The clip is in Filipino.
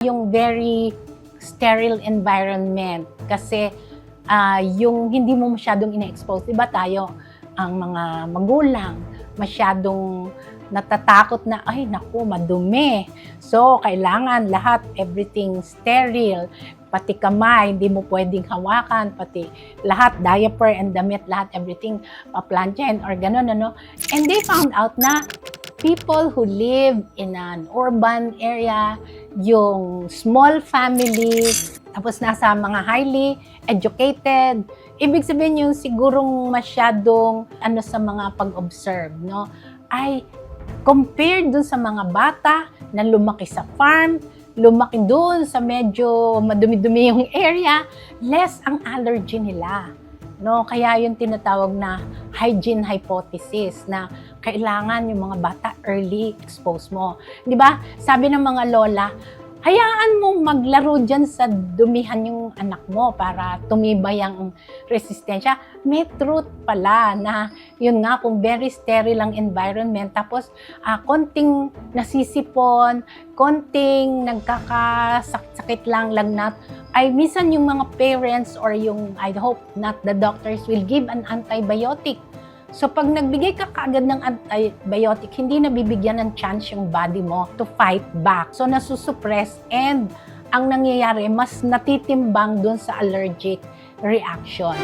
Yung very sterile environment kasi yung hindi mo masyadong ina-expose. Diba tayo, ang mga magulang, masyadong natatakot na, ay naku, madumi. So, kailangan lahat, everything sterile, pati kamay, hindi mo pwedeng hawakan, pati lahat, diaper and damit, lahat, everything, paplansyahin or ganun, ano. And they found out na people who live in an urban area, yung small family, tapos nasa mga highly educated, ibig sabihin yung sigurong masyadong sa mga pag-observe, no? Ay compared dun sa mga bata na lumaki sa farm, lumaki dun sa medyo madumi-dumi yung area, less ang allergy nila. No, kaya yung tinatawag na hygiene hypothesis na kailangan yung mga bata early expose mo. 'Di ba? Sabi ng mga lola, hayaan mong maglaro diyan sa dumihan yung anak mo para tumibay ang resistensya. May truth pala na yun nga kung very sterile ang environment tapos konting nasisipon, konting nagkakasakit lang lagnat, ay minsan yung mga parents or yung, I hope not the doctors, will give an antibiotic. So pag nagbigay ka kaagad ng antibiotic, hindi nabibigyan ng chance yung body mo to fight back. So nasusupress and ang nangyayari, mas natitimbang dun sa allergic reaction.